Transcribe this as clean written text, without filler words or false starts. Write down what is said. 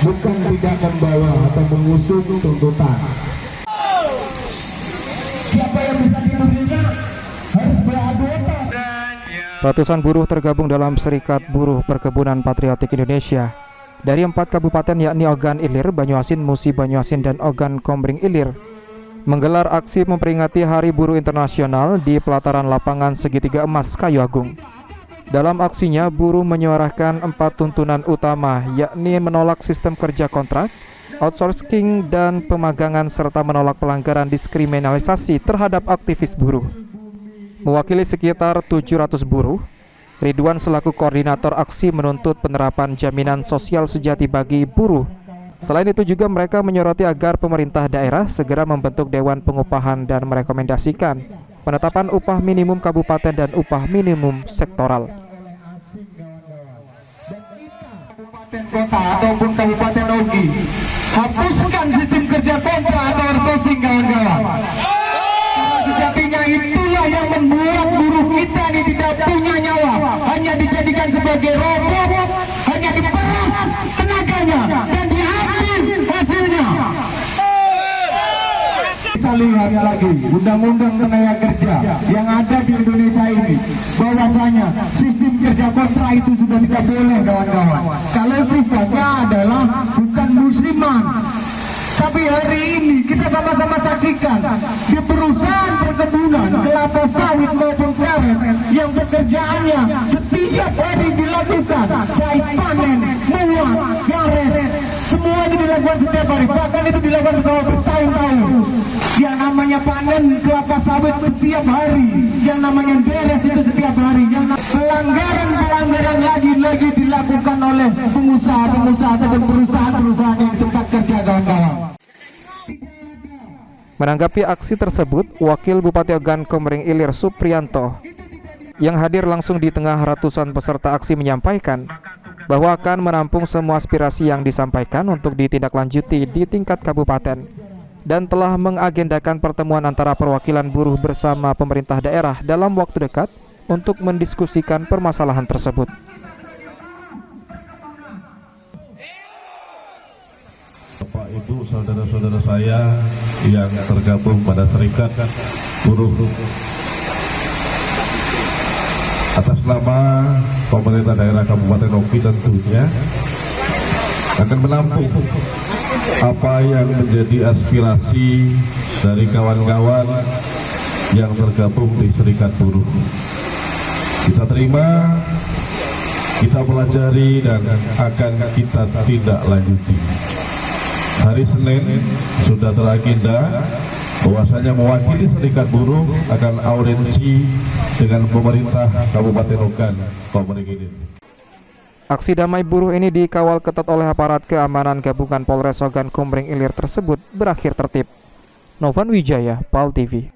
bukan tidak membawa atau mengusung tuntutan. Siapa yang bisa diberinya harus beradu otot. Ratusan buruh tergabung dalam Serikat Buruh Perkebunan Patriotik Indonesia dari 4 kabupaten yakni Ogan Ilir, Banyuasin, Musi Banyuasin, dan Ogan Komering Ilir menggelar aksi memperingati Hari Buruh Internasional di pelataran lapangan Segitiga Emas, Kayu Agung. Dalam aksinya, buruh menyuarakan 4 tuntunan utama, yakni menolak sistem kerja kontrak, outsourcing, dan pemagangan, serta menolak pelanggaran diskriminalisasi terhadap aktivis buruh. Mewakili sekitar 700 buruh, Ridwan selaku koordinator aksi menuntut penerapan jaminan sosial sejati bagi buruh. Selain itu juga mereka menyoroti agar pemerintah daerah segera membentuk Dewan Pengupahan dan merekomendasikan penetapan upah minimum kabupaten dan upah minimum sektoral. Kota ataupun kabupaten Ogi, hapuskan sistem kerja kontrak atau outsourcing, kawan-kawan. Sejatinya itulah yang membuat buruh kita ini tidak punya nyawa, hanya dijadikan sebagai robot, hanya diperas tenaganya dan diambil hasilnya. Kita lihat lagi undang-undang tenaga kerja yang ada di Indonesia ini, bahwasanya sistem kerja kontrak itu sudah tidak boleh, kawan-kawan. Kalau sifatnya adalah bukan musiman. Tapi hari ini kita sama-sama saksikan di perusahaan perkebunan kelapa sawit maupun karet yang pekerjaannya setiap hari dilakukan, baik panen, muat, ngaret, semuanya dilakukan setiap hari, bahkan itu dilakukan selama bertahun-tahun. Yang namanya panen kelapa sawit setiap hari, yang namanya beres itu setiap hari, yang pelanggaran lagi dilakukan oleh pengusaha-pengusaha atau perusahaan-perusahaan yang di tempat kerja, kawan-kawan. Menanggapi aksi tersebut, Wakil Bupati Ogan Komering Ilir Supriyanto yang hadir langsung di tengah ratusan peserta aksi menyampaikan bahwa akan menampung semua aspirasi yang disampaikan untuk ditindaklanjuti di tingkat kabupaten dan telah mengagendakan pertemuan antara perwakilan buruh bersama pemerintah daerah dalam waktu dekat untuk mendiskusikan permasalahan tersebut. Bapak, Ibu, saudara-saudara saya yang tergabung pada Serikat Buruh, atas nama pemerintah daerah Kabupaten Ogi tentunya akan menampung apa yang menjadi aspirasi dari kawan-kawan yang tergabung di Serikat Buruh. Kita terima, kita pelajari, dan akan kita tindak lanjuti. Hari Senin sudah teragenda bahwasanya mewakili Serikat Buruh akan audiensi dengan pemerintah Kabupaten Ogan Komering Ilir. Aksi damai buruh ini dikawal ketat oleh aparat keamanan gabungan Polres Ogan Komering Ilir tersebut berakhir tertib. Novan Wijaya, PAL TV.